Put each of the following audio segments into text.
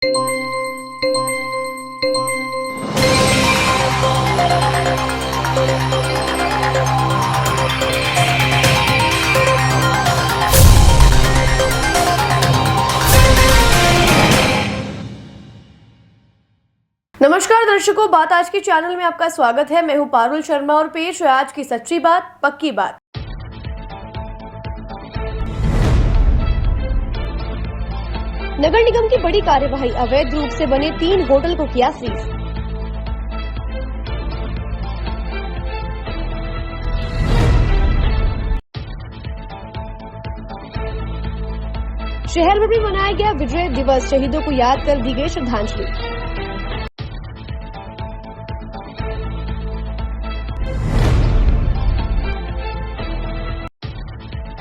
नमस्कार दर्शकों, बात आज के चैनल में आपका स्वागत है। मैं हूं पारुल शर्मा और पेश है आज की सच्ची बात पक्की बात। नगर निगम की बड़ी कार्यवाही, अवैध रूप से बने 3 होटल को किया सीज। शहर में भी मनाया गया विजय दिवस, शहीदों को याद कर दी गई श्रद्धांजलि।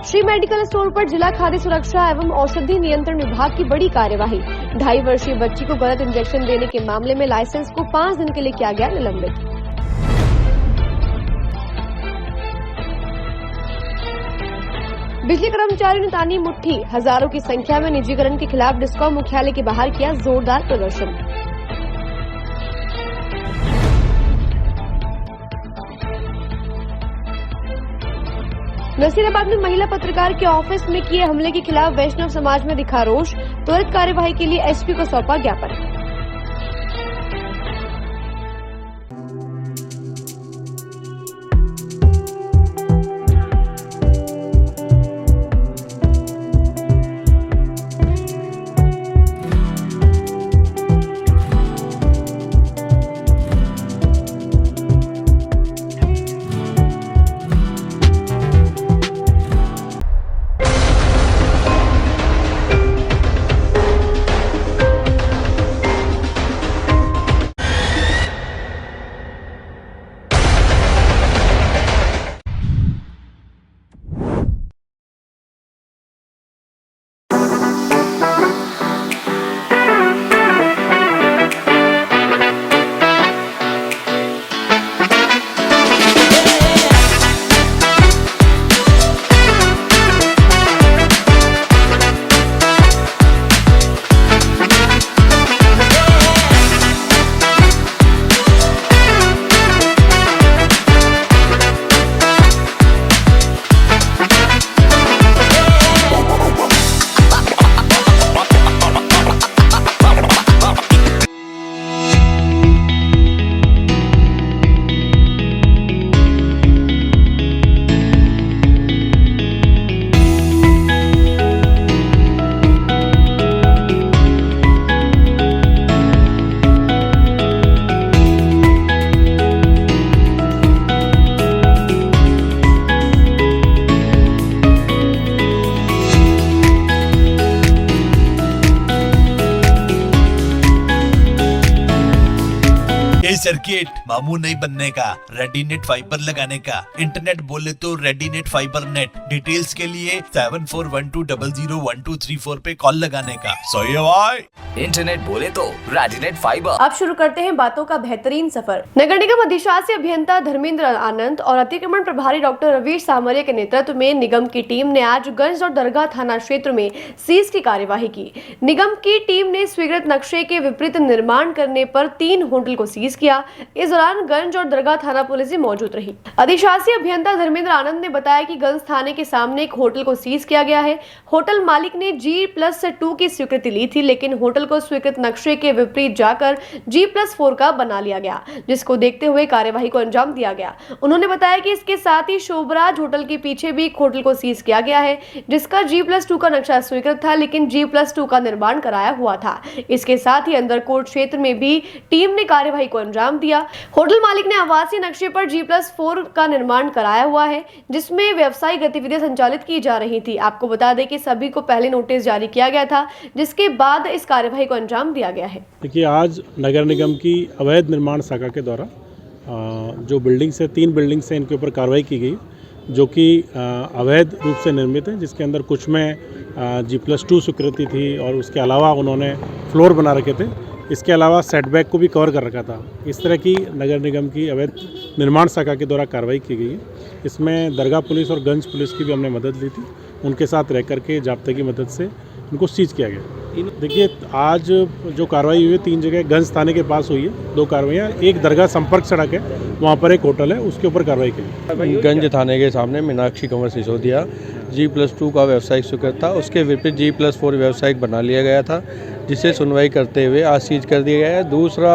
श्री मेडिकल स्टोर पर जिला खाद्य सुरक्षा एवं औषधि नियंत्रण विभाग की बड़ी कार्यवाही। 2.5 वर्षीय बच्ची को गलत इंजेक्शन देने के मामले में लाइसेंस को 5 दिन के लिए किया गया निलंबित। बिजली कर्मचारियों ने तानी मुट्ठी, हजारों की संख्या में निजीकरण के खिलाफ डिस्कॉम मुख्यालय के बाहर किया जोरदार प्रदर्शन। नसीराबाद में महिला पत्रकार के ऑफिस में किए हमले के खिलाफ वैष्णव समाज में दिखा रोष, त्वरित कार्यवाही के लिए एसपी को सौंपा ज्ञापन। सर्किट मामू नहीं बनने का, रेडीनेट फाइबर लगाने का, इंटरनेट बोले तो रेडीनेट फाइबर नेट। डिटेल्स के लिए 7412001234 पे कॉल लगाने का। सही है भाई, इंटरनेट बोले तो रेडीनेट फाइबर। अब शुरू करते हैं बातों का बेहतरीन सफर। नगर निगम अधिशासी अभियंता धर्मेंद्र आनंद और अतिक्रमण प्रभारी डॉक्टर रवीश सामरिया के नेतृत्व में निगम की टीम ने आज गंज और दरगाह थाना क्षेत्र में सीज की कार्यवाही की। निगम की टीम ने स्वीकृत नक्शे के विपरीत निर्माण करने पर 3 होटल को सीज किया। इस दौरान गंज और दरगाह थाना पुलिस भी मौजूद रही। अधिशासी अभियंता धर्मेंद्र आनंद ने बताया कि गंज थाने के सामने एक होटल को सीज किया गया है। होटल मालिक ने G+2 की स्वीकृति ली थी, लेकिन होटल को स्वीकृत नक्शे के विपरीत जाकर G+4 का बना लिया गया, जिसको देखते हुए कार्यवाही को अंजाम दिया गया। उन्होंने बताया कि इसके साथ ही शोभराज होटल के पीछे भी एक होटल को सीज किया गया है, जिसका G+2 का नक्शा स्वीकृत था, लेकिन G+2 का निर्माण कराया हुआ था। इसके साथ ही अंदर कोर्ट क्षेत्र में भी टीम ने कार्यवाही को अंजाम दिया। होटल मालिक ने आवासीय नक्शे पर G+4 का निर्माण कराया हुआ है, जिसमें व्यवसायिक गतिविधियां संचालित की जा रही थी। आपको बता दें कि सभी को पहले नोटिस जारी किया गया था, जिसके बाद इस कार्यवाही को अंजाम दिया गया है। देखिए, आज नगर निगम की अवैध निर्माण शाखा के द्वारा जो बिल्डिंग्स है, 3 बिल्डिंग्स हैं, इनके ऊपर कार्रवाई की गई, जो कि अवैध रूप से निर्मित है, जिसके अंदर कुछ में G+2 स्वीकृति थी और उसके अलावा उन्होंने फ्लोर बना रखे थे। इसके अलावा सेटबैक को भी कवर कर रखा था। इस तरह की नगर निगम की अवैध निर्माण शाखा के द्वारा कार्रवाई की गई है। इसमें दरगाह पुलिस और गंज पुलिस की भी हमने मदद ली थी। उनके साथ रह करके जाब्ते की मदद से इनको सीज किया गया। देखिए, आज जो कार्रवाई हुई है 3 जगह गंज थाने के पास हुई है, 2 कार्रवाइयाँ। एक दरगाह संपर्क सड़क है, वहाँ पर एक होटल है, उसके ऊपर कार्रवाई की। गंज थाने के सामने मीनाक्षी कंवर सिसोदिया G+2 का व्यावसायिक स्वीकृत था, उसके विपरीत G+4 व्यावसायिक बना लिया गया था, जिसे सुनवाई करते हुए आज सीज कर दिया गया है। दूसरा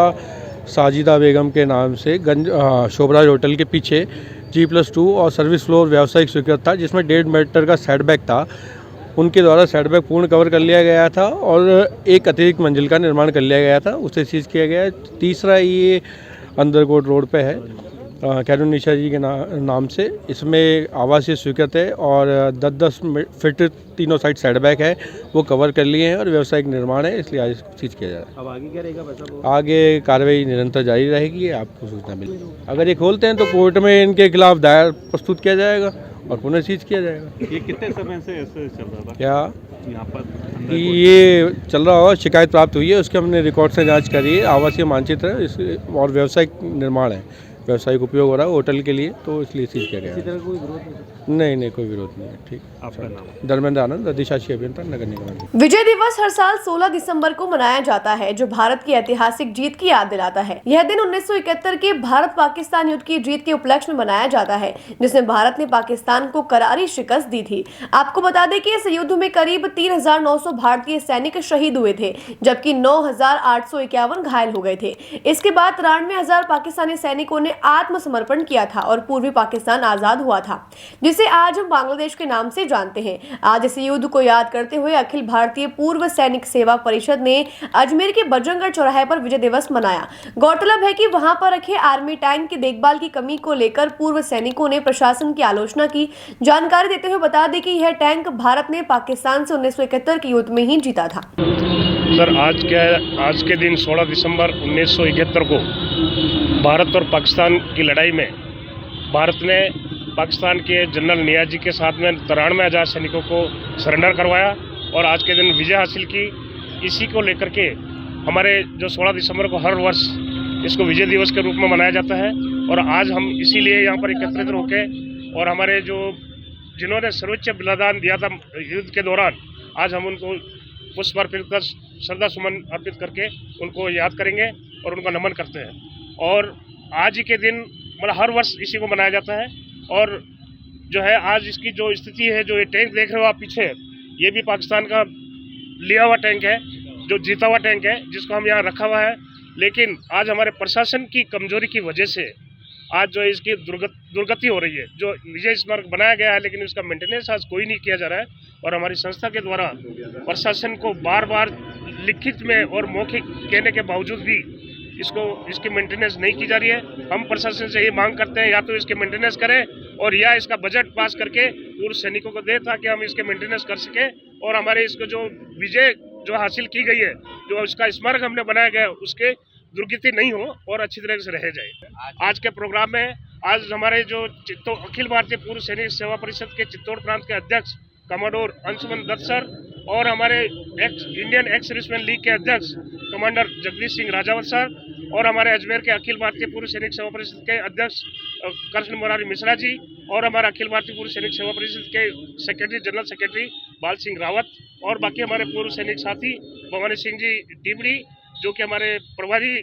साजिदा बेगम के नाम से गंज शोभराज होटल के पीछे G+2 और सर्विस फ्लोर व्यावसायिक स्वीकृत था, जिसमें 1.5 मीटर का सेटबैक था। उनके द्वारा सेटबैक पूर्ण कवर कर लिया गया था और एक अतिरिक्त मंजिल का निर्माण कर लिया गया था, उसे सीज किया गया है। तीसरा ये अंडरकोट रोड पे है, कैरून निशा जी के नाम से, इसमें आवासीय स्वीकृत है और 10-10 फीट तीनों साइड सेटबैक है, वो कवर कर लिए हैं और व्यावसायिक निर्माण है, इसलिए आज इसको सीज किया जा रहा है। अब आगे क्या रहेगा वैसा? आगे कार्रवाई निरंतर जारी रहेगी, आपको सूचना मिलेगी। अगर ये खोलते हैं तो कोर्ट में इनके खिलाफ दायर प्रस्तुत किया जाएगा और पुनः सीज किया जाएगा। ये कितने समय से ऐसे चल रहा था क्या यहाँ पर? ये चल रहा होगा, शिकायत प्राप्त हुई है, उसके हमने रिकॉर्ड से जांच करी है। आवासीय मानचित्र है और व्यावसायिक निर्माण है, व्यावसायिक उपयोग हो रहा है होटल के लिए, तो इसलिए सीज किया गया है। कोई विरोध नहीं? नहीं, कोई विरोध नहीं है। ठीक। आपका नाम? धर्मेंद्र आनंद, अधिशासी अभियंता, नगर निगम। विजय दिवस हर साल 16 दिसंबर को मनाया जाता है, जो भारत की ऐतिहासिक जीत की याद दिलाता है। यह दिन 1971 के भारत पाकिस्तान युद्ध की जीत के उपलक्ष्य में मनाया जाता है, जिसमें भारत ने पाकिस्तान को करारी शिकस्त दी थी। आपको बता दें कि इस युद्ध में करीब 3,900 भारतीय सैनिक शहीद हुए थे, जबकि 9,851 घायल हो गए थे। इसके बाद 93,000 पाकिस्तानी सैनिकों ने आत्मसमर्पण किया था और पूर्वी पाकिस्तान आजाद हुआ था, जिसे आज हम बांग्लादेश के नाम से जानते हैं। आज इस युद्ध को याद करते हुए अखिल भारतीय पूर्व सैनिक सेवा परिषद ने अजमेर के बजरंगगढ़ चौराहे पर विजय दिवस मनाया। गौरतलब है कि वहां पर रखे आर्मी टैंक की देखभाल की कमी को लेकर पूर्व सैनिकों ने प्रशासन की आलोचना की। जानकारी देते हुए बता दें कि यह टैंक भारत ने पाकिस्तान से 1971 के युद्ध में ही जीता था। सर, आज के दिन 16 दिसंबर 1971 को भारत और पाकिस्तान की लड़ाई में भारत ने पाकिस्तान के जनरल नियाजी के साथ में 93,000 सैनिकों को सरेंडर करवाया और आज के दिन विजय हासिल की। इसी को लेकर के हमारे जो 16 दिसंबर को हर वर्ष इसको विजय दिवस के रूप में मनाया जाता है और आज हम इसीलिए यहाँ पर एकत्रित होकर और हमारे जो जिन्होंने सर्वोच्च बलिदान दिया था युद्ध के दौरान, आज हम उनको पुष्प अर्पित कर श्रद्धा सुमन अर्पित करके उनको याद करेंगे और उनका नमन करते हैं। और आज ही के दिन मतलब हर वर्ष इसी को मनाया जाता है। और जो है आज इसकी जो स्थिति है, जो ये टैंक देख रहे हो आप पीछे, ये भी पाकिस्तान का लिया हुआ टैंक है, जो जीता हुआ टैंक है, जिसको हम यहाँ रखा हुआ है। लेकिन आज हमारे प्रशासन की कमजोरी की वजह से आज जो इसकी दुर्गति हो रही है। जो विजय स्मारक बनाया गया है लेकिन उसका मेंटेनेंस आज कोई नहीं किया जा रहा है और हमारी संस्था के द्वारा प्रशासन को बार बार लिखित में और मौखिक कहने के बावजूद भी इसकी मेंटेनेंस नहीं की जा रही है। हम प्रशासन से ये मांग करते हैं या तो इसके मेंटेनेंस करें और या इसका बजट पास करके पूर्व सैनिकों को दे ताकि हम इसके मेंटेनेंस कर सकें और हमारे इसको जो विजय जो हासिल की गई है, जो उसका स्मारक हमने बनाया गया है, उसके दुर्गति नहीं हो और अच्छी तरह से रह जाए। आज के प्रोग्राम में आज हमारे जो अखिल भारतीय पूर्व सैनिक सेवा परिषद के चित्तौड़ प्रांत के अध्यक्ष कमांडर अंशुमन दत्त सर और हमारे इंडियन एक्स सर्विसमैन लीग के अध्यक्ष कमांडर जगदीश सिंह राजावत सर और हमारे अजमेर के अखिल भारतीय पूर्व सैनिक सेवा परिषद के अध्यक्ष कृष्ण मुरारी मिश्रा जी और हमारे अखिल भारतीय पूर्व सैनिक सेवा परिषद के सेक्रेटरी जनरल सेक्रेटरी बाल सिंह रावत और बाकी हमारे पूर्व सैनिक साथी भवानी सिंह जी टीबड़ी, जो कि हमारे प्रभारी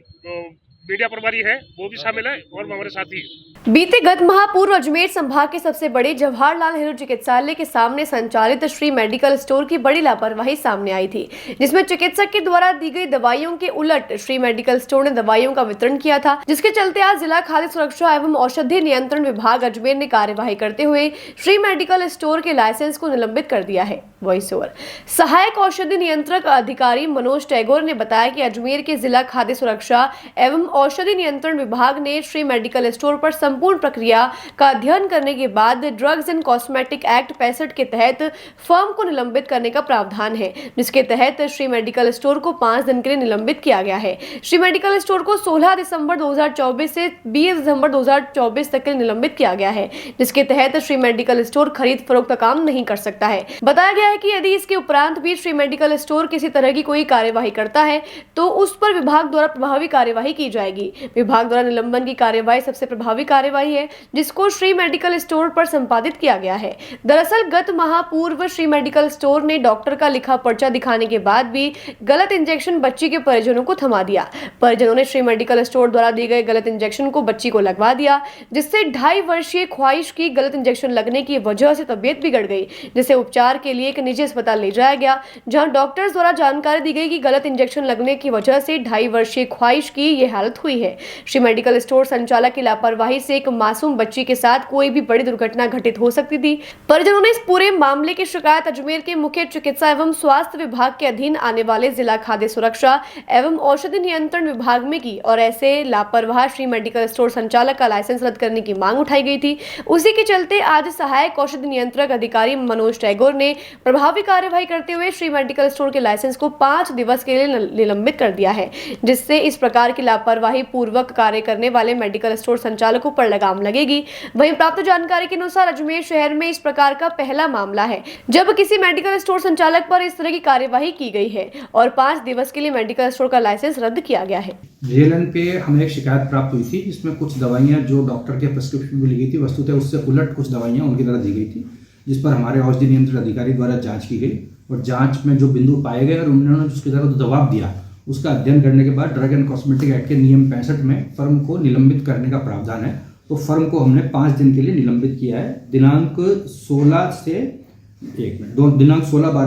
मीडिया प्रभारी है, वो भी शामिल है और हमारे साथी। बीते गत माह पूर्व अजमेर संभाग के सबसे बड़े जवाहरलाल नेहरू चिकित्सालय के सामने संचालित श्री मेडिकल स्टोर की बड़ी लापरवाही सामने आई थी, जिसमें चिकित्सक के द्वारा दी गई दवाइयों के उलट श्री मेडिकल स्टोर ने दवाइयों का वितरण किया था, जिसके चलते आज जिला खाद्य सुरक्षा एवं औषधि नियंत्रण विभाग अजमेर ने कार्यवाही करते हुए श्री मेडिकल स्टोर के लाइसेंस को निलंबित कर दिया है। वॉइस ओवर सहायक औषधि नियंत्रक अधिकारी मनोज टैगोर ने बताया कि अजमेर के जिला खाद्य सुरक्षा एवं औषधि नियंत्रण विभाग ने श्री मेडिकल स्टोर पर संपूर्ण प्रक्रिया का अध्ययन करने के बाद ड्रग्स एंड कॉस्मेटिक एक्ट 65 के तहत फर्म को निलंबित करने का प्रावधान है, जिसके तहत श्री मेडिकल स्टोर को 5 दिन के लिए निलंबित किया गया है। श्री मेडिकल स्टोर को 16 दिसंबर 2024 से 20 दिसंबर 2024 तक के लिए निलंबित किया गया है, जिसके तहत श्री मेडिकल स्टोर खरीद फरोख्त का काम नहीं कर सकता है। बताया गया है कि यदि इसके उपरांत भी श्री मेडिकल स्टोर किसी तरह की कोई कार्यवाही करता है तो उस पर विभाग द्वारा प्रभावी कार्यवाही की जाएगी। विभाग द्वारा निलंबन की कार्यवाही सबसे प्रभावी कार्यवाही है, जिसको श्री मेडिकल स्टोर पर संपादित किया गया है। दरअसल गत माह पूर्व श्री मेडिकल स्टोर ने डॉक्टर का लिखा पर्चा दिखाने के बाद भी गलत इंजेक्शन बच्ची के परिजनों को थमा दिया। परिजनों ने श्री मेडिकल स्टोर द्वारा दिए गए गलत इंजेक्शन को बच्ची को लगवा दिया, जिससे 2.5 वर्षीय ख्वाहिश की गलत इंजेक्शन लगने की वजह से तबीयत बिगड़ गई, जिसे उपचार के लिए एक निजी अस्पताल ले जाया गया, जहां डॉक्टर्स द्वारा जानकारी दी गई कि गलत इंजेक्शन लगने की वजह से 2.5 वर्षीय ख्वाहिश की यह हालत हुई है। श्री मेडिकल स्टोर संचालक की लापरवाही से एक मासूम बच्ची के साथ कोई भी बड़ी दुर्घटना घटित हो सकती थी। परिजनों ने इस पूरे मामले की शिकायत अजमेर के मुख्य चिकित्सा एवं स्वास्थ्य विभाग के अधीन आने वाले जिला खाद्य सुरक्षा एवं औषधि नियंत्रण विभाग में की और ऐसे लापरवाह श्री मेडिकल स्टोर संचालक का लाइसेंस रद्द करने की मांग उठाई गई थी। उसी के चलते आज सहायक औषधि नियंत्रक अधिकारी मनोज टैगोर ने प्रभावी कार्यवाही करते हुए श्री मेडिकल स्टोर के लाइसेंस को 5 दिवस के लिए निलंबित कर दिया है, जिससे इस प्रकार की लापरवाही पूर्वक कार्य करने वाले मेडिकल स्टोर संचालकों पर लगाम लगेगी। वहीं प्राप्त जानकारी के अनुसार अजमेर शहर में इस प्रकार का पहला मामला है जब किसी मेडिकल स्टोर संचालक पर इस तरह की कार्यवाही की गई है और 5 दिवस के लिए मेडिकल स्टोर का लाइसेंस रद्द किया गया है। जेएलएन पे हमें एक शिकायत प्राप्त हुई थी, जिसमें कुछ दवाइयां जो डॉक्टर के प्रिस्क्रिप्शन में ली गई थी, वस्तुतः उससे उलट कुछ दवाइयां उनकी तरह दी गई थी, जिस पर हमारे औषधि नियंत्रण अधिकारी द्वारा जांच की गई और जांच में जो बिंदु पाए गए और उन्होंने उसकी तरह जवाब दिया, उसका अध्ययन करने के बाद ड्रग एंड कॉस्मेटिक एक्ट के नियम 65 में फर्म को निलंबित करने का प्रावधान है। तो फर्म को हमने 5 दिन के लिए निलंबित किया है, दिनांक 16/12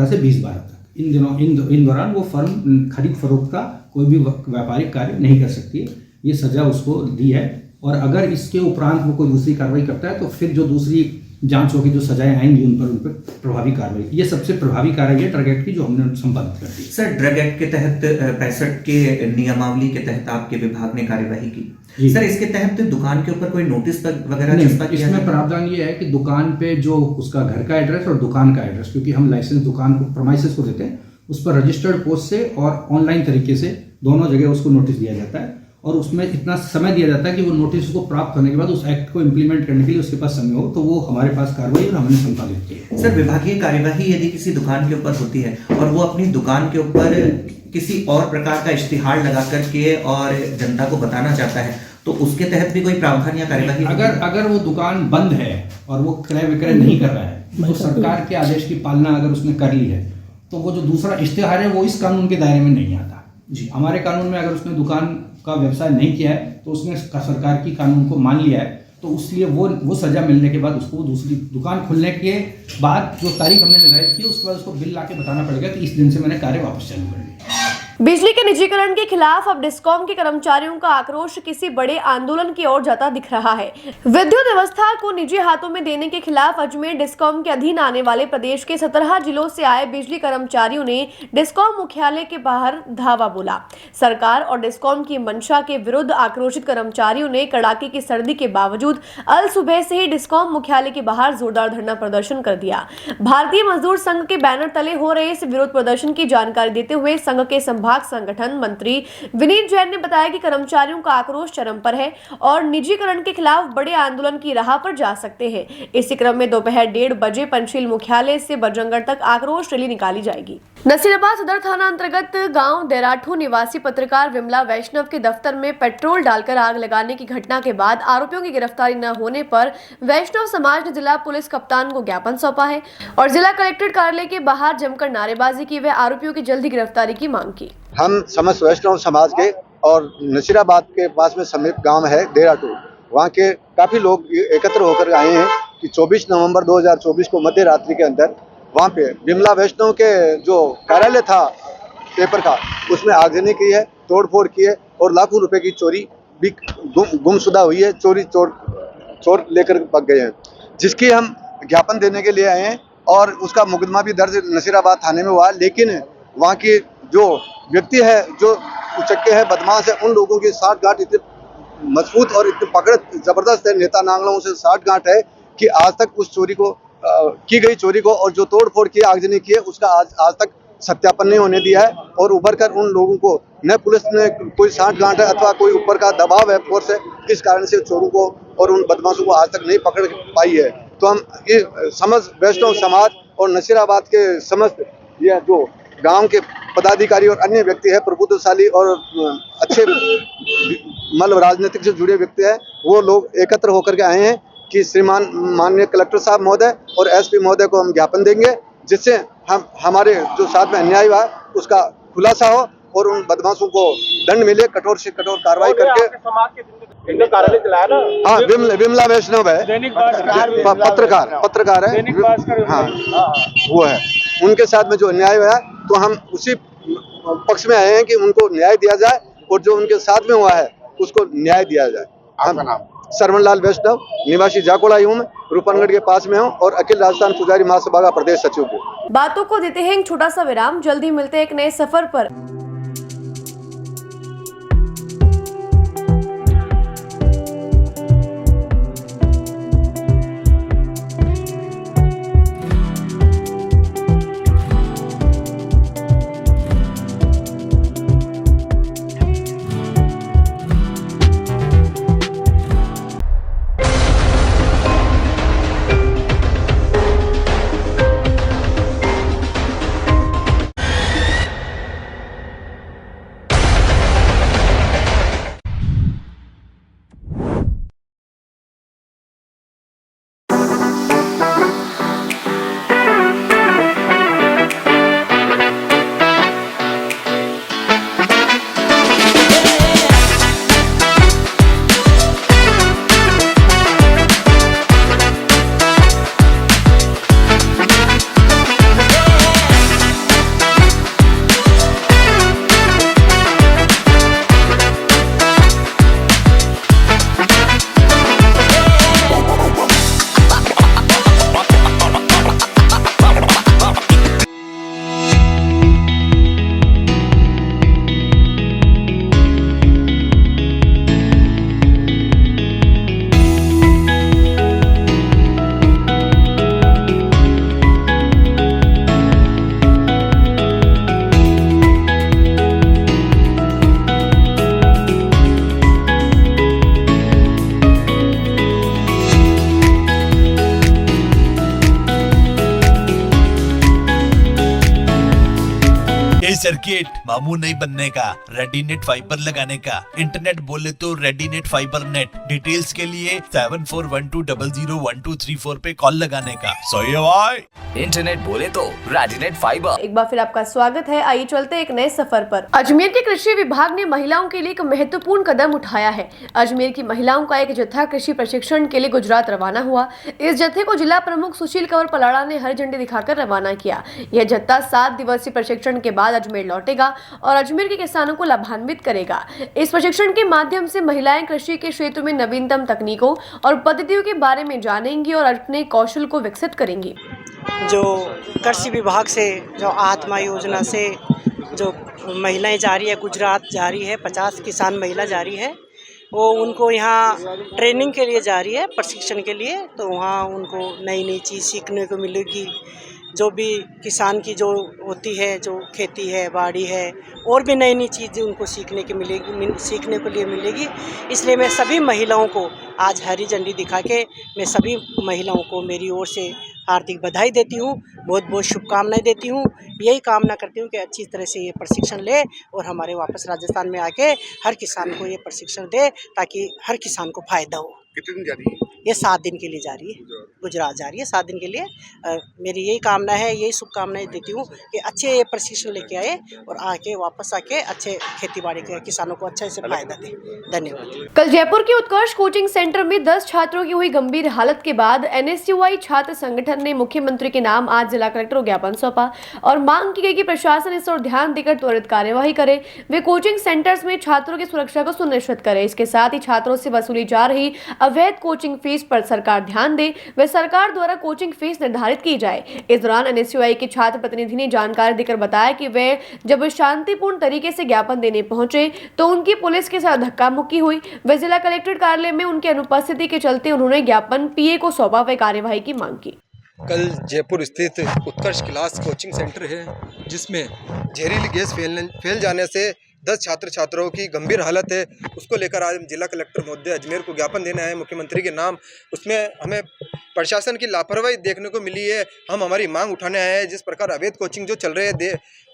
से 20/12 तक। इन दौरान वो फर्म खरीद फरोख्त का कोई भी व्यापारिक कार्य नहीं कर सकती है, ये सजा उसको दी है। और अगर इसके उपरांत वो कोई दूसरी कार्रवाई करता है तो फिर जो दूसरी जांच होगी, जो सजाएं आएंगी, उन पर प्रभावी कार्रवाई, ये सबसे प्रभावी कार्रवाई है ड्रग एक्ट की, जो हमने संपादित कर दी। सर, ड्रग एक्ट के तहत 65 के नियमावली के तहत आपके विभाग ने कार्यवाही की। सर, इसके तहत दुकान के ऊपर कोई नोटिस वगैरह नहीं, इसमें प्रावधान ये है कि दुकान पे जो उसका घर का एड्रेस और दुकान का एड्रेस, क्योंकि हम लाइसेंस दुकान को प्रेमाइसेस को देते हैं, उस पर रजिस्टर्ड पोस्ट से और ऑनलाइन तरीके से दोनों जगह उसको नोटिस दिया जाता है और उसमें इतना समय दिया जाता है कि वो नोटिस को प्राप्त करने के बाद उस एक्ट को इम्प्लीमेंट करने के लिए उसके पास समय हो, तो वो हमारे पास कार्रवाई और हमने संपादित की है। सर, विभागीय कार्यवाही यदि किसी दुकान के ऊपर होती है और वो अपनी दुकान के ऊपर किसी और प्रकार का इश्तिहार लगा करके और जनता को बताना चाहता है, तो उसके तहत भी कोई प्रावधान या कार्यवाही? अगर वो दुकान बंद है और वो क्रय विक्रय नहीं कर रहा है, तो सरकार के आदेश की पालना अगर उसने कर ली है, तो वो जो दूसरा इश्तिहार है वो इस कानून के दायरे में नहीं आता जी। हमारे कानून में अगर उसने दुकान का व्यवसाय नहीं किया है तो उसने सरकार की कानून को मान लिया है, तो इसलिए वो सजा मिलने के बाद उसको दूसरी दुकान खुलने के बाद जो तारीख हमने निर्धारित की, उसके बाद उसको बिल लाके बताना पड़ेगा कि इस दिन से मैंने कार्य वापस चालू कर दिया। बिजली के निजीकरण के खिलाफ अब डिस्कॉम के कर्मचारियों का आक्रोश किसी बड़े आंदोलन की ओर जाता दिख रहा है। विद्युत व्यवस्था को निजी हाथों में देने के खिलाफ अजमेर डिस्कॉम के अधीन आने वाले प्रदेश के 17 जिलों से आए बिजली कर्मचारियों ने डिस्कॉम मुख्यालय के बाहर धावा बोला। सरकार और डिस्कॉम की मंशा के विरुद्ध आक्रोशित कर्मचारियों ने कड़ाके की सर्दी के बावजूद अल सुबह से ही डिस्कॉम मुख्यालय के बाहर जोरदार धरना प्रदर्शन कर दिया। भारतीय मजदूर संघ के बैनर तले हो रहे इस विरोध प्रदर्शन की जानकारी देते हुए संघ के संभाग संगठन मंत्री विनीत जैन ने बताया कि कर्मचारियों का आक्रोश चरम पर है और निजीकरण के खिलाफ बड़े आंदोलन की राह पर जा सकते हैं। इसी क्रम में दोपहर 1:30 बजे पंचशील मुख्यालय से बजरंगगढ़ तक आक्रोश रैली निकाली जाएगी। नसीराबाद सदर थाना अंतर्गत गांव देराठू निवासी पत्रकार विमला वैष्णव के दफ्तर में पेट्रोल डालकर आग लगाने की घटना के बाद आरोपियों की गिरफ्तारी न होने पर वैष्णव समाज ने जिला पुलिस कप्तान को ज्ञापन सौंपा है और जिला कलेक्ट्रेट कार्यालय के बाहर जमकर नारेबाजी की व आरोपियों की जल्दी गिरफ्तारी की मांग की। हम समस्त वैष्णव समाज के और नसीराबाद के पास में समीप गांव है देराटू, वहाँ के काफ़ी लोग एकत्र होकर आए हैं कि 24 नवंबर 2024 को मध्य रात्रि के अंदर वहाँ पे विमला वैष्णव के जो कार्यालय था पेपर का, उसमें आगजनी की है, तोड़फोड़ की है और लाखों रुपए की चोरी भी गुमशुदा हुई है। चोर लेकर भाग गए हैं, जिसकी हम ज्ञापन देने के लिए आए हैं और उसका मुकदमा भी दर्ज नसीराबाद थाने में हुआ। लेकिन वहाँ की जो व्यक्ति है, जो उचक्के है, बदमाश है, उन लोगों की साठगांठ इतनी मजबूत और इतनी पकड़ जबरदस्त है, नेता नांगलों से साठगांठ है कि आज तक उस चोरी को की गई चोरी को और जो तोड़फोड़ की आगजनी की है उसका आज तक सत्यापन नहीं होने दिया है। और उभर कर उन लोगों को न पुलिस ने कोई साठगांठ है अथवा कोई ऊपर का दबाव है फोर्स है, इस कारण से चोरों को और उन बदमाशों को आज तक नहीं पकड़ पाई है। तो हम ये समस्त वैष्णव समाज और नसीराबाद के समस्त ये जो गांव के पदाधिकारी और अन्य व्यक्ति है, प्रबुद्धशाली और अच्छे मतलब राजनीतिक से जुड़े व्यक्ति हैं, वो लोग एकत्र होकर के आए हैं कि श्रीमान माननीय कलेक्टर साहब महोदय और एसपी महोदय को हम ज्ञापन देंगे, जिससे हम हमारे जो साथ में अन्याय हुआ उसका खुलासा हो और उन बदमाशों को दंड मिले, कठोर से कठोर कार्रवाई करके। हाँ, विमला वैष्णव है, पत्रकार है, हाँ वो है। उनके साथ में जो अन्याय हुआ तो हम उसी पक्ष में आए हैं कि उनको न्याय दिया जाए और जो उनके साथ में हुआ है उसको न्याय दिया जाए। हम सरवणलाल वैष्णव, निवासी जाकोड़ा हूँ, रूपनगढ़ के पास में हूँ और अखिल राजस्थान पुजारी महासभा का प्रदेश सचिव हूँ। बातों को देते हैं एक छोटा सा विराम, जल्दी मिलते हैं एक नए सफर पर। सर्किट मामू नहीं बनने का, रेडीनेट फाइबर लगाने का, इंटरनेट बोले तो रेडीनेट फाइबर नेट। डिटेल्स के लिए 7412001234 पे कॉल लगाने का। सही है भाई। इंटरनेट बोले तो रेडीनेट फाइबर। एक बार फिर आपका स्वागत है। आइए चलते एक नए सफर पर। अजमेर के कृषि विभाग ने महिलाओं के लिए एक महत्वपूर्ण कदम उठाया है। अजमेर की महिलाओं का एक जत्था कृषि प्रशिक्षण के लिए गुजरात रवाना हुआ। इस जत्थे को जिला प्रमुख सुशील कंवर पलाड़ा ने हरी झंडी दिखाकर रवाना किया। यह जत्था 7 दिवसीय प्रशिक्षण के बाद अजमेर लौटेगा और अजमेर के किसानों को लाभान्वित करेगा। इस प्रशिक्षण के माध्यम से महिलाएं कृषि के क्षेत्र में नवीनतम तकनीकों और पद्धतियों के बारे में जानेंगी और अपने कौशल को विकसित करेंगी। जो कृषि विभाग से जो आत्मा योजना से जो महिलाएं जा रही है, गुजरात जा रही है, 50 किसान महिला जा रही है, वो उनको यहाँ ट्रेनिंग के लिए जा रही है, प्रशिक्षण के लिए। तो वहाँ उनको नई नई चीज़ सीखने को मिलेगी। जो भी किसान की जो होती है, जो खेती है, बाड़ी है, और भी नई नई चीज़ें उनको सीखने को लिए मिलेगी। इसलिए मैं सभी महिलाओं को आज हरी झंडी दिखा के मैं सभी महिलाओं को मेरी ओर से हार्दिक बधाई देती हूँ, बहुत बहुत शुभकामनाएं देती हूँ। यही कामना करती हूँ कि अच्छी तरह से ये प्रशिक्षण ले और हमारे वापस राजस्थान में आके हर किसान को ये प्रशिक्षण दे, ताकि हर किसान को फ़ायदा हो। कितने दिन जा रही है? ये 7 दिन के लिए जा रही है, गुजरात जा रही है 7 दिन के लिए। मेरी यही कामना है, यही शुभकामनाएं देती हूँ कि अच्छे ये प्रशिक्षण लेके आए और आके वापस आके अच्छे खेती बाड़ी के किसानों को अच्छे से फायदा दे। धन्यवाद। कल जयपुर के उत्कर्ष कोचिंग सेंटर में 10 छात्रों की हुई गंभीर हालत के बाद NSUI छात्र संगठन ने मुख्यमंत्री के नाम आज जिला कलेक्टर को ज्ञापन सौंपा और मांग की गई कि प्रशासन इस ओर ध्यान देकर त्वरित कार्यवाही करे, वे कोचिंग सेंटर्स में छात्रों की सुरक्षा को सुनिश्चित करे। इसके साथ ही छात्रों से वसूली जा रही अवैध कोचिंग फीस पर सरकार ध्यान दे, व सरकार द्वारा कोचिंग फीस निर्धारित की जाए। इस दौरान NSUI के छात्र प्रतिनिधि ने जानकारी देकर बताया कि वे जब शांतिपूर्ण तरीके से ज्ञापन देने पहुंचे तो उनकी पुलिस के साथ धक्का मुक्की हुई। व जिला कलेक्ट्रेट कार्यालय में उनकी अनुपस्थिति के चलते उन्होंने ज्ञापन PA को सौंपा व कार्यवाही की मांग की। कल जयपुर स्थित उत्कर्ष क्लास कोचिंग सेंटर है, जिसमें जहरीली गैस फैल जाने से 10 छात्र छात्राओं की गंभीर हालत है। उसको लेकर आज जिला कलेक्टर महोदय अजमेर को ज्ञापन देना है मुख्यमंत्री के नाम। उसमें हमें प्रशासन की लापरवाही देखने को मिली है। हम हमारी मांग उठाने आए हैं। जिस प्रकार अवैध कोचिंग जो चल रहे हैं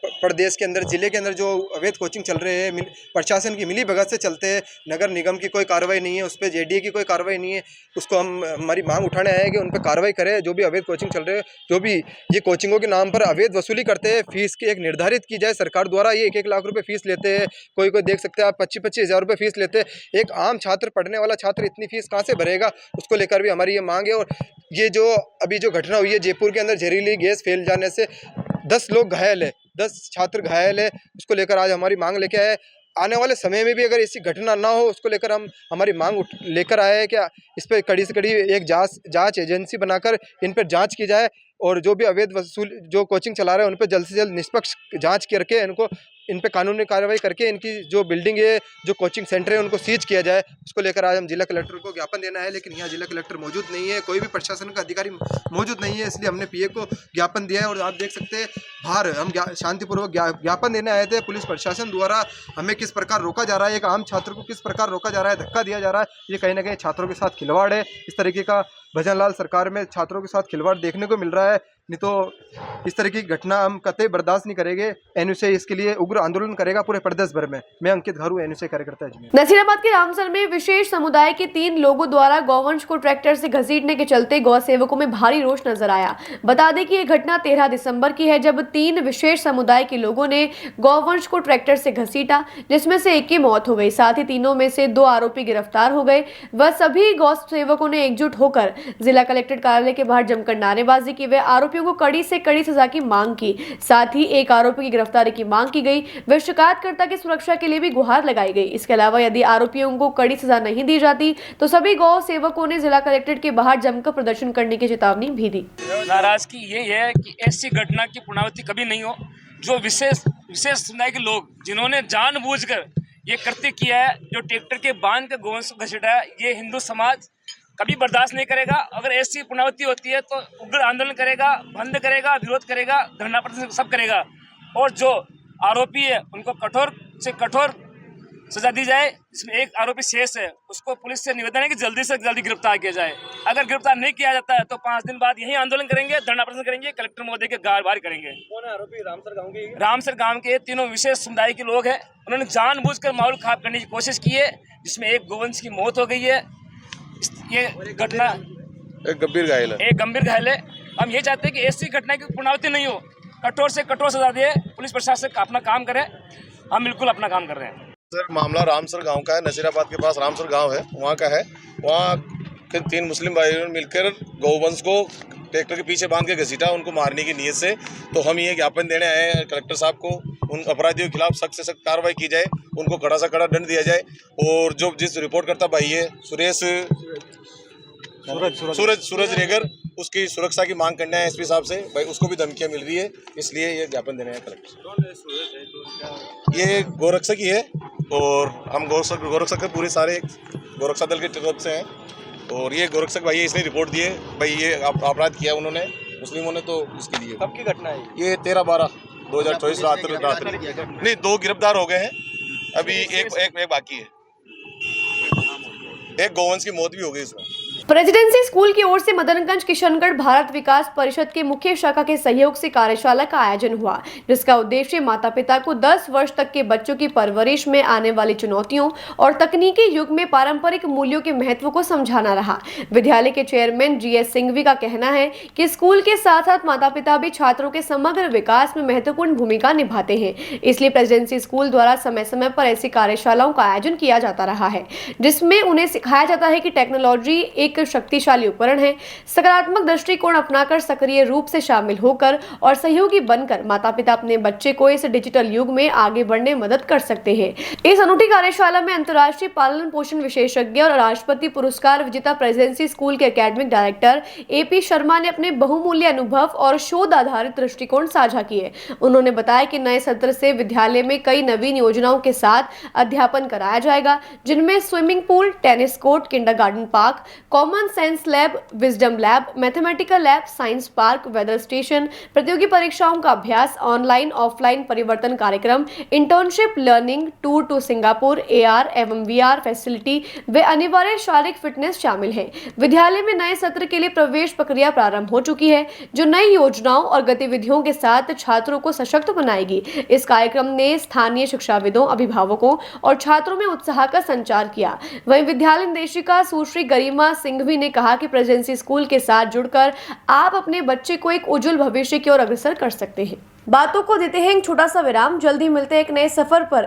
प्रदेश के अंदर, जिले के अंदर जो अवैध कोचिंग चल रहे हैं, प्रशासन की मिली भगत से चलते हैं। नगर निगम की कोई कार्रवाई नहीं है, उस पर जेडीए की कोई कार्रवाई नहीं है। उसको हमारी मांग उठाने आए कि उन पर कार्रवाई करें। जो भी अवैध कोचिंग चल रहे हैं, जो भी ये कोचिंगों के नाम पर अवैध वसूली करते हैं, फीस की एक निर्धारित की जाए सरकार द्वारा। ये 1-1 लाख रुपये फीस लेते हैं, कोई देख सकते हैं आप 25-25 हज़ार रुपये फीस लेते हैं। एक आम छात्र, पढ़ने वाला छात्र इतनी फीस कहाँ से भरेगा? उसको लेकर भी हमारी ये मांग है। और ये जो अभी जो घटना हुई है जयपुर के अंदर, जहरीली गैस फैल जाने से 10 लोग घायल है, 10 छात्र घायल है, उसको लेकर आज हमारी मांग लेके आए। आने वाले समय में भी अगर ऐसी घटना ना हो, उसको लेकर हम हमारी मांग लेकर आए हैं कि इस पर कड़ी से कड़ी एक जांच एजेंसी बनाकर इन पर जांच की जाए और जो भी अवैध वसूल जो कोचिंग चला रहे हैं उन पर जल्द से जल्द निष्पक्ष जांच करके इन पे कानूनी कार्रवाई करके इनकी जो बिल्डिंग है, जो कोचिंग सेंटर है, उनको सीज किया जाए। उसको लेकर आज हम जिला कलेक्टर को ज्ञापन देना है, लेकिन यहाँ जिला कलेक्टर मौजूद नहीं है, कोई भी प्रशासन का अधिकारी मौजूद नहीं है, इसलिए हमने पीए को ज्ञापन दिया है। और आप देख सकते हैं बाहर हम शांतिपूर्वक ज्ञापन देने आए थे। पुलिस प्रशासन द्वारा हमें किस प्रकार रोका जा रहा है, एक आम छात्र को किस प्रकार रोका जा रहा है, धक्का दिया जा रहा है, ये कहीं ना कहीं छात्रों के साथ खिलवाड़ है। इस तरीके का भजनलाल सरकार में छात्रों के साथ खिलवाड़ देखने को मिल रहा है। नहीं तो इस तरह की घटना हम कतई बर्दाश्त नहीं करेंगे। एनयूसीआई इसके लिए उग्र आंदोलन करेगा पूरे प्रदेश भर में। मैं अंकित घरू, एनयूसीआई कार्यकर्ता अजमेर। नसीराबाद के रामसर में विशेष समुदाय के 3 लोगों द्वारा गौवंश को ट्रैक्टर से घसीटने के चलते गौ सेवकों में भारी रोष नजर आया। बता दें कि यह घटना 13 दिसंबर की है, जब 3 विशेष समुदाय के लोगों ने गौवंश को ट्रैक्टर से घसीटा, जिसमें से एक की मौत हो गई। साथ ही तीनों में से 2 आरोपी गिरफ्तार हो गए। वह सभी गौ सेवकों ने एकजुट होकर जिला कलेक्ट्रेट कार्यालय के बाहर जमकर नारेबाजी की। वे आरोपियों को कड़ी से कड़ी सजा की मांग की। साथ ही एक आरोपी की गिरफ्तारी की मांग की गई। वे शिकायतकर्ता की सुरक्षा के लिए भी गुहार लगाई गई। इसके अलावा यदि आरोपियों को कड़ी सजा नहीं दी जाती तो सभी गौ सेवकों ने जिला कलेक्ट्रेट के बाहर जमकर प्रदर्शन करने की चेतावनी भी दी। नाराजगी ये है कि ऐसी घटना की पुनरावृत्ति कभी नहीं हो। जो विशेष समुदाय के लोग जिन्होंने जानबूझकर ये कृत्य किया है, जो ट्रैक्टर के बांध के गौवंश को घसीटा है, ये हिंदू समाज कभी बर्दाश्त नहीं करेगा। अगर ऐसी पुनरावृत्ति होती है तो उग्र आंदोलन करेगा, बंद करेगा, विरोध करेगा, धरना प्रदर्शन सब करेगा। और जो आरोपी है उनको कठोर से कठोर सजा दी जाए। इसमें एक आरोपी शेष है, उसको पुलिस से निवेदन है कि जल्दी से जल्दी गिरफ्तार किया जाए। अगर गिरफ्तार नहीं किया जाता है तो 5 दिन बाद यही आंदोलन करेंगे, धरना प्रदर्शन करेंगे, कलेक्टर महोदय के बाहर करेंगे। कौन है आरोपी? रामसर गांव के 3 विशेष समुदाय के लोग हैं। उन्होंने जानबूझकर माहौल खराब करने की कोशिश की है, जिसमें एक गौवंश की मौत हो गई है। ये घटना एक गंभीर घायल है। हम ये चाहते हैं कि ऐसी घटना की पुनरावृत्ति नहीं हो, कठोर से कठोर सजा दे, पुलिस प्रशासन अपना काम करे। हम बिल्कुल अपना काम कर रहे हैं। सर, मामला रामसर गांव का है, नसीराबाद के पास रामसर गांव है, वहाँ का है। वहाँ के 3 मुस्लिम भाइयों ने मिलकर गौवंश को ट्रैक्टर के पीछे बांध के घसीटा, उनको मारने की नीयत से। तो हम ये ज्ञापन देने आए हैं कलेक्टर साहब को, उन अपराधियों के खिलाफ सख्त से सख्त कार्रवाई की जाए, उनको कड़ा से कड़ा दंड दिया जाए। और जो जिस रिपोर्ट करता भाई है सूरज रेगर, उसकी सुरक्षा की मांग करने हैं एसपी साहब से। भाई उसको भी धमकियां मिल रही है, इसलिए ये ज्ञापन देने हैं कलेक्टर। ये गोरक्षक ही है और हम गोरक्षक के पूरे सारे गोरक्षा दल के तरफ से हैं। और ये गोरक्षक भाई इसने रिपोर्ट दिए, भाई ये अपराध किया उन्होंने, मुस्लिमों ने, तो इसके लिए। कब की घटना है ये 13/12/2024 रात नहीं, 2 गिरफ्तार हो गए हैं, अभी एक बाकी है। एक गौवंश की मौत भी हो गई इसमें। प्रेसिडेंसी स्कूल की ओर से मदनगंज किशनगढ़ भारत विकास परिषद के मुख्य शाखा के सहयोग से कार्यशाला का आयोजन हुआ, जिसका उद्देश्य माता पिता को 10 वर्ष तक के बच्चों की परवरिश में आने वाली चुनौतियों और तकनीकी युग में पारंपरिक मूल्यों के महत्व को समझाना रहा। विद्यालय के चेयरमैन GS सिंघवी का कहना है कि स्कूल के साथ साथ माता पिता भी छात्रों के समग्र विकास में महत्वपूर्ण भूमिका निभाते हैं, इसलिए प्रेसिडेंसी स्कूल द्वारा समय समय पर ऐसी कार्यशालाओं का आयोजन किया जाता रहा है, जिसमें उन्हें सिखाया जाता है कि टेक्नोलॉजी एक शक्तिशाली उपकरण है। सकारात्मक दृष्टिकोण अपनाकर सक्रिय रूप से शामिल होकर और सहयोगी बनकर माता पिता अपने बच्चे को इस डिजिटल युग में आगे बढ़ने में मदद कर सकते हैं। इस अनूठी कार्यशाला में अंतर्राष्ट्रीय पालन पोषण विशेषज्ञ और राष्ट्रपति पुरस्कार विजेता प्रेसिडेंसी स्कूल के एकेडमिक डायरेक्टर AP शर्मा ने अपने बहुमूल्य अनुभव और शोध आधारित दृष्टिकोण साझा किए। उन्होंने बताया कि नए सत्र से विद्यालय में कई नवीन योजनाओं के साथ अध्यापन कराया जाएगा, जिनमें swimming pool, tennis court, kindergarten park, common common sense lab, wisdom lab, mathematical lab, science park, weather station, प्रतियोगी परीक्षाओं का अभ्यास, ऑनलाइन ऑफलाइन परिवर्तन कार्यक्रम, internship learning, tour to Singapore, AR एवं VR फैसिलिटी व अनिवार्य शारीरिक फिटनेस शामिल है। विद्यालय में नए सत्र के लिए प्रवेश प्रक्रिया प्रारंभ हो चुकी है, जो नई योजनाओं और गतिविधियों के साथ छात्रों को सशक्त बनाएगी। इस कार्यक्रम ने स्थानीय शिक्षाविदों, अभिभावकों और छात्रों में उत्साह का संचार किया। वहीं विद्यालय निदेशिका सुश्री गरिमा सिंघवी ने कहा कि प्रेजेंसी स्कूल के साथ जुड़कर आप अपने बच्चे को एक उज्जवल भविष्य की ओर अग्रसर कर सकते हैं। बातों को देते हैं एक छोटा सा विराम, जल्दी मिलते हैं एक नए सफर पर।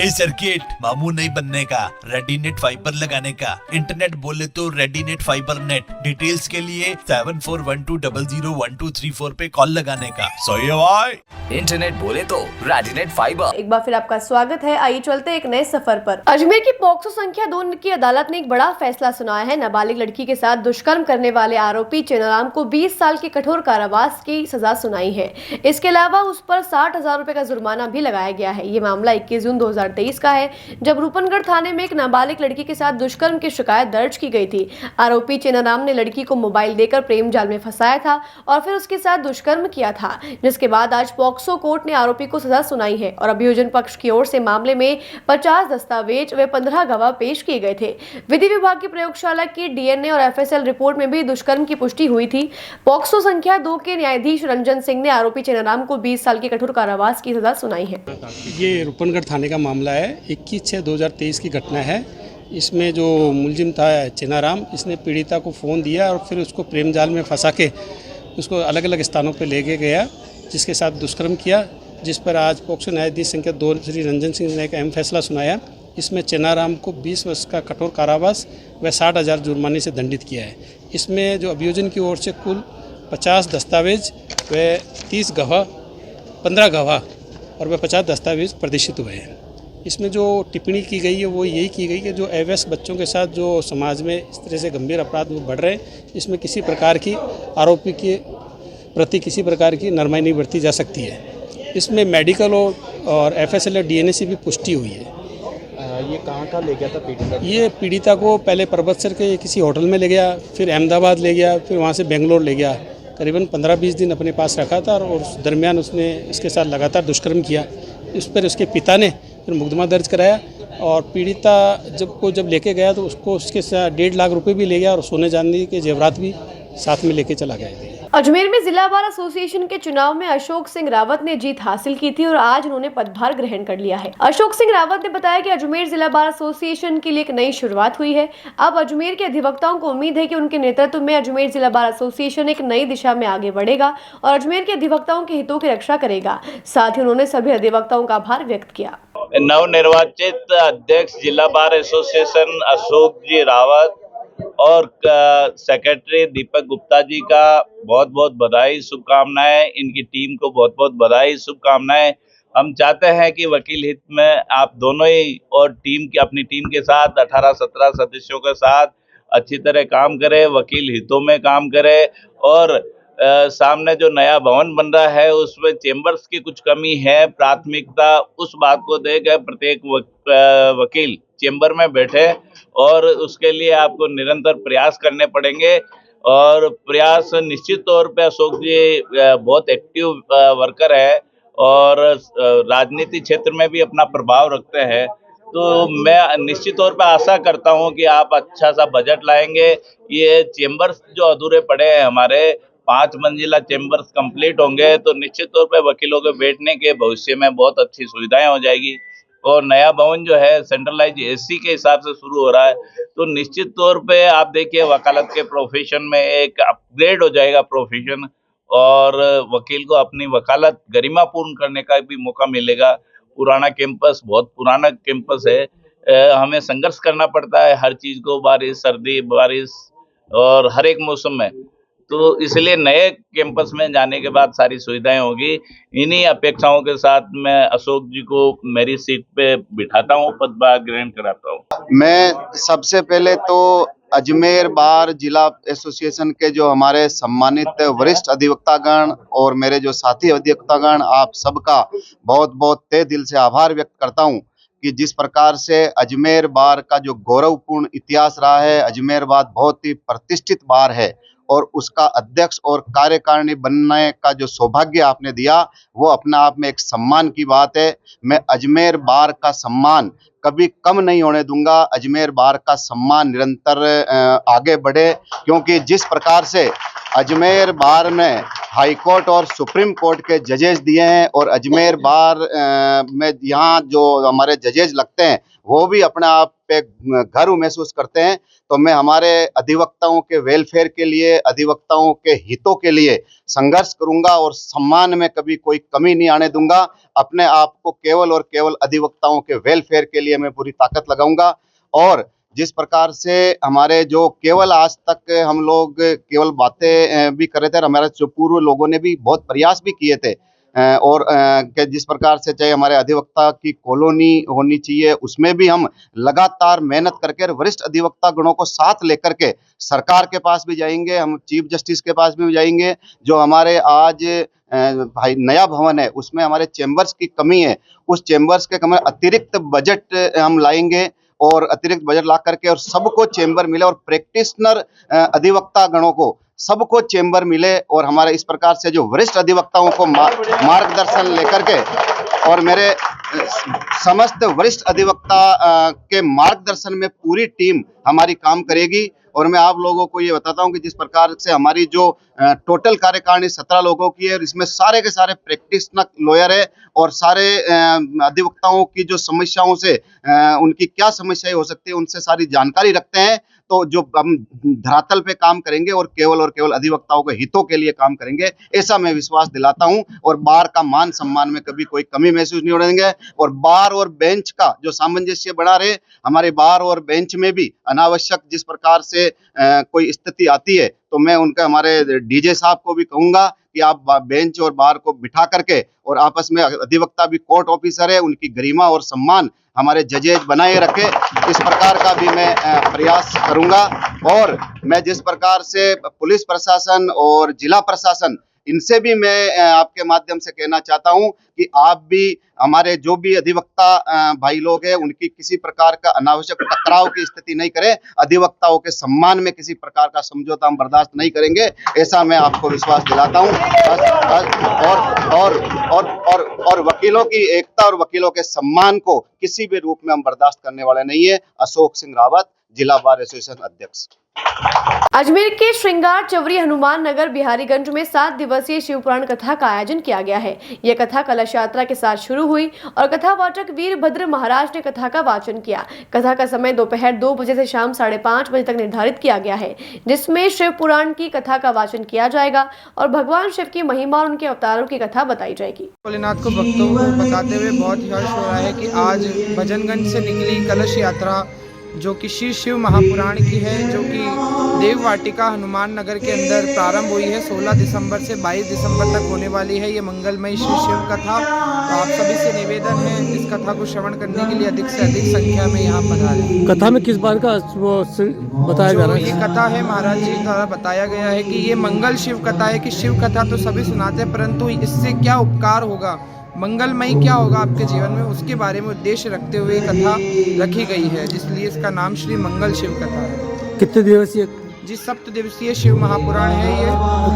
सर्किट मामू नहीं बनने का, रेडीनेट फाइबर लगाने का, इंटरनेट बोले तो रेडीनेट फाइबर नेट। डिटेल्स के लिए 7412001234 पे कॉल लगाने का। सही है भाई। इंटरनेट बोले तो रेडीनेट फाइबर। एक बार फिर आपका स्वागत है। आइए चलते एक नए सफर पर। अजमेर की पॉक्सो संख्या 2 की अदालत ने एक बड़ा फैसला सुनाया है। नाबालिग लड़की के साथ दुष्कर्म करने वाले आरोपी चेनाराम को 20 साल की कठोर कारावास की सजा सुनाई है। इसके अलावा उस पर 60,000 रुपए का जुर्माना भी लगाया गया है। ये मामला 21 जून 2023 का है, जब रूपनगढ़ थाने में एक नाबालिग लड़की के साथ दुष्कर्म की शिकायत दर्ज की गई थी। आरोपी चेनाराम ने लड़की को मोबाइल देकर प्रेम जाल में फंसाया था और फिर उसके साथ दुष्कर्म किया था, जिसके बाद आज पॉक्सो कोर्ट ने आरोपी को सजा सुनाई है और अभियोजन पक्ष की ओर से मामले में 50 दस्तावेज व 15 गवाह पेश किए गए थे। विधि विभाग की प्रयोगशाला की DNA और FSL रिपोर्ट में भी दुष्कर्म की पुष्टि हुई थी। पॉक्सो संख्या 2 के न्यायाधीश रंजन सिंह ने आरोपी चेनाराम को 20 साल की कठोर कारावास की सजा सुनाई है। ये रूपनगढ़ थाने का मामला है। 21/6/2023 की घटना है। इसमें जो मुलजिम था चेनाराम, इसने पीड़िता को फ़ोन दिया और फिर उसको प्रेम जाल में फंसा के उसको अलग अलग स्थानों पर ले गया, जिसके साथ दुष्कर्म किया, जिस पर आज पॉक्सो न्यायाधीश संख्या 2 श्री रंजन सिंह ने एक अहम फैसला सुनाया। इसमें चेनाराम को 20 वर्ष का कठोर कारावास व 60,000 जुर्माने से दंडित किया है। इसमें जो अभियोजन की ओर से कुल 50 दस्तावेज व 30 गवाह, 15 गवाह और व 50 दस्तावेज प्रदर्शित हुए हैं। इसमें जो टिप्पणी की गई है वो यही की गई कि जो अवयस्क बच्चों के साथ जो समाज में इस तरह से गंभीर अपराध बढ़ रहे हैं, इसमें किसी प्रकार की आरोपी के प्रति किसी प्रकार की नरमाई नहीं बरती जा सकती है। इसमें मेडिकल और FSL और DNA से भी पुष्टि हुई है। ये कहाँ ले गया था पीड़िता? ये पीड़िता को पहले पर्वतसर के किसी होटल में ले गया, फिर अहमदाबाद ले गया, फिर वहाँ से बेंगलोर ले गया। करीबन 15-20 दिन अपने पास रखा था और उस दरमियान उसने इसके साथ लगातार दुष्कर्म किया। इस पर उसके पिता ने फिर मुकदमा दर्ज कराया और पीड़िता जब लेके गया तो उसको उसके साथ 1.5 लाख रुपए भी ले गया और सोने चांदी के जेवरात भी साथ में लेके चला गया। अजमेर में जिला बार एसोसिएशन के चुनाव में अशोक सिंह रावत ने जीत हासिल की थी और आज उन्होंने पदभार ग्रहण कर लिया है। अशोक सिंह रावत ने बताया कि अजमेर जिला बार एसोसिएशन के लिए एक नई शुरुआत हुई है। अब अजमेर के अधिवक्ताओं को उम्मीद है कि उनके नेतृत्व में अजमेर जिला बार एसोसिएशन एक नई दिशा में आगे बढ़ेगा और अजमेर के अधिवक्ताओं के हितों की रक्षा करेगा। साथ ही उन्होंने सभी अधिवक्ताओं का आभार व्यक्त किया। नवनिर्वाचित अध्यक्ष जिला बार एसोसिएशन अशोक जी रावत और सेक्रेटरी दीपक गुप्ता जी का बहुत बहुत बधाई, शुभकामनाएं। इनकी टीम को बहुत बहुत बधाई, शुभकामनाएं। हम चाहते हैं कि वकील हित में आप दोनों ही और अपनी टीम के साथ 18-17 सदस्यों के साथ अच्छी तरह काम करें, वकील हितों में काम करें। और सामने जो नया भवन बन रहा है उसमें चेंबर्स की कुछ कमी है, प्राथमिकता उस बात को देकर प्रत्येक वकील चेंबर में बैठे और उसके लिए आपको निरंतर प्रयास करने पड़ेंगे। और प्रयास निश्चित तौर पे अशोक जी बहुत एक्टिव वर्कर है और राजनीति क्षेत्र में भी अपना प्रभाव रखते हैं, तो मैं निश्चित तौर पे आशा करता हूं कि आप अच्छा सा बजट लाएंगे। ये चेंबर्स जो अधूरे पड़े हैं हमारे 5 मंजिला चेंबर्स कंप्लीट होंगे तो निश्चित तौर पे वकीलों के बैठने के भविष्य में बहुत अच्छी सुविधाएं हो जाएगी। और नया भवन जो है सेंट्रलाइज एसी के हिसाब से शुरू हो रहा है, तो निश्चित तौर पे आप देखिए वकालत के प्रोफेशन में एक अपग्रेड हो जाएगा प्रोफेशन, और वकील को अपनी वकालत गरिमापूर्ण करने का भी मौका मिलेगा। पुराना कैंपस बहुत पुराना कैंपस है, हमें संघर्ष करना पड़ता है हर चीज को, बारिश सर्दी बारिश और हर एक मौसम में, तो इसलिए नए कैंपस में जाने के बाद सारी सुविधाएं होगी। इन्हीं अपेक्षाओं के साथ मैं अशोक जी को मेरी सीट पे बिठाता हूँ, पदभार ग्रहण कराता हूँ। मैं सबसे पहले तो अजमेर बार जिला एसोसिएशन के जो हमारे सम्मानित वरिष्ठ अधिवक्तागण और मेरे जो साथी अधिवक्तागण, आप सबका बहुत बहुत तहे दिल से आभार व्यक्त करता हूँ कि जिस प्रकार से अजमेर बार का जो गौरवपूर्ण इतिहास रहा है, अजमेर बार बहुत ही प्रतिष्ठित बार है और उसका अध्यक्ष और कार्यकारिणी बनने का जो सौभाग्य आपने दिया वो अपने आप में एक सम्मान की बात है। मैं अजमेर बार का सम्मान कभी कम नहीं होने दूंगा, अजमेर बार का सम्मान निरंतर आगे बढ़े, क्योंकि जिस प्रकार से अजमेर बार में हाई कोर्ट और सुप्रीम कोर्ट के जजेस दिए हैं और अजमेर बार में यहाँ जो हमारे जजेस लगते हैं वो भी अपने आप पे घर महसूस करते हैं, तो मैं हमारे अधिवक्ताओं के वेलफेयर के लिए, अधिवक्ताओं के हितों के लिए संघर्ष करूंगा और सम्मान में कभी कोई कमी नहीं आने दूंगा। अपने आप को केवल और केवल अधिवक्ताओं के वेलफेयर के लिए मैं पूरी ताकत लगाऊंगा। और जिस प्रकार से हमारे जो केवल आज तक हम लोग केवल बातें भी कर रहे थे, हमारे जो पूर्व लोगों ने भी बहुत प्रयास भी किए थे और जिस प्रकार से चाहे हमारे अधिवक्ता की कॉलोनी होनी चाहिए, उसमें भी हम लगातार मेहनत करके वरिष्ठ अधिवक्ता गणों को साथ लेकर के सरकार के पास भी जाएंगे, हम चीफ जस्टिस के पास भी जाएंगे। जो हमारे आज भाई नया भवन है उसमें हमारे चेंबर्स की कमी है, उस चेंबर्स के कमी अतिरिक्त बजट हम लाएंगे और अतिरिक्त बजट ला करके और सबको चेंबर मिले और प्रैक्टिशनर अधिवक्ता गणों को सबको चेंबर मिले और हमारे इस प्रकार से जो वरिष्ठ अधिवक्ताओं को मार्गदर्शन लेकर के और मेरे समस्त वरिष्ठ अधिवक्ता के मार्गदर्शन में पूरी टीम हमारी काम करेगी। और मैं आप लोगों को ये बताता हूं कि जिस प्रकार से हमारी जो टोटल कार्यकारिणी 17 लोगों की है, इसमें सारे के सारे प्रैक्टिशनर लॉयर है और सारे अधिवक्ताओं की जो समस्याओं से उनकी क्या समस्याएं हो सकती है उनसे सारी जानकारी रखते हैं। तो जो हम धरातल पे काम करेंगे और केवल अधिवक्ताओं के हितों के लिए काम करेंगे, ऐसा मैं विश्वास दिलाता हूं। और बार का मान सम्मान में कभी कोई कमी महसूस नहीं होने देंगे और बार और बेंच का जो सामंजस्य बना रहे, हमारे बार और बेंच में भी अनावश्यक जिस प्रकार से कोई स्थिति आती है तो मैं उनके हमारे डीजे साहब को भी कहूंगा कि आप बेंच और बार को बिठा करके और आपस में अधिवक्ता भी कोर्ट ऑफिसर है, उनकी गरिमा और सम्मान हमारे जजेज बनाए रखे, इस प्रकार का भी मैं प्रयास करूंगा। और मैं जिस प्रकार से पुलिस प्रशासन और जिला प्रशासन इनसे भी मैं आपके माध्यम से कहना चाहता हूं कि आप भी हमारे जो भी अधिवक्ता भाई लोग हैं उनकी किसी प्रकार का अनावश्यक टकराव की स्थिति नहीं करें, अधिवक्ताओं के सम्मान में किसी प्रकार का समझौता हम बर्दाश्त नहीं करेंगे, ऐसा मैं आपको विश्वास दिलाता हूं। और वकीलों की एकता और वकीलों के सम्मान को किसी भी रूप में हम बर्दाश्त करने वाले नहीं है। अशोक सिंह रावत, जिला बार एसोसिएशन अध्यक्ष। अजमेर के श्रृंगार चवरी हनुमान नगर बिहारीगंज में 7 दिवसीय शिवपुराण कथा का आयोजन किया गया है। यह कथा कलश यात्रा के साथ शुरू हुई और कथावाचक वीरभद्र महाराज ने कथा का वाचन किया। कथा का समय दोपहर 2 बजे से शाम 5:30 बजे तक निर्धारित किया गया है, जिसमें शिव पुराण की कथा का वाचन किया जाएगा और भगवान शिव की महिमा और उनके अवतारों की कथा बताई जाएगी। भोलेनाथ को भक्तों को बताते हुए बहुत हर्ष हो रहा है कि आज भजनगंज से निकली कलश यात्रा जो कि श्री शिव महापुराण की है, जो कि देव वाटिका हनुमान नगर के अंदर प्रारंभ हुई है। 16 दिसंबर से 22 दिसंबर तक होने वाली है ये मंगलमयी श्री शिव कथा। तो आप सभी से निवेदन है इस कथा को श्रवण करने के लिए अधिक से अधिक संख्या में यहाँ पधारें। कथा में किस बात का वो बताया जा रहा है? ये कथा है महाराज जी द्वारा बताया गया है कि ये मंगल शिव कथा है, कि शिव कथा तो सभी सुनाते हैं, परंतु इससे क्या उपकार होगा, मंगलमयी क्या होगा आपके जीवन में, उसके बारे में उद्देश्य रखते हुए कथा रखी गई है, जिसलिए इसका नाम श्री मंगल शिव कथा है। कितने दिवसीय? जी 7 दिवसीय शिव महापुराण है ये।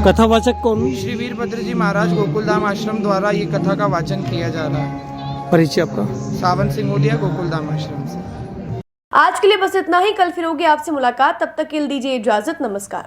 कथावाचक कौन? श्री वीरभद्र जी महाराज गोकुलधाम आश्रम द्वारा ये कथा का वाचन किया जा रहा है। परिचय आपका? सावन सिंह ओदिया, गोकुलधाम आश्रम से। आज के लिए बस इतना ही। कल फिर होगी आपसे मुलाकात, तब तक के लिए दीजिए इजाजत। नमस्कार।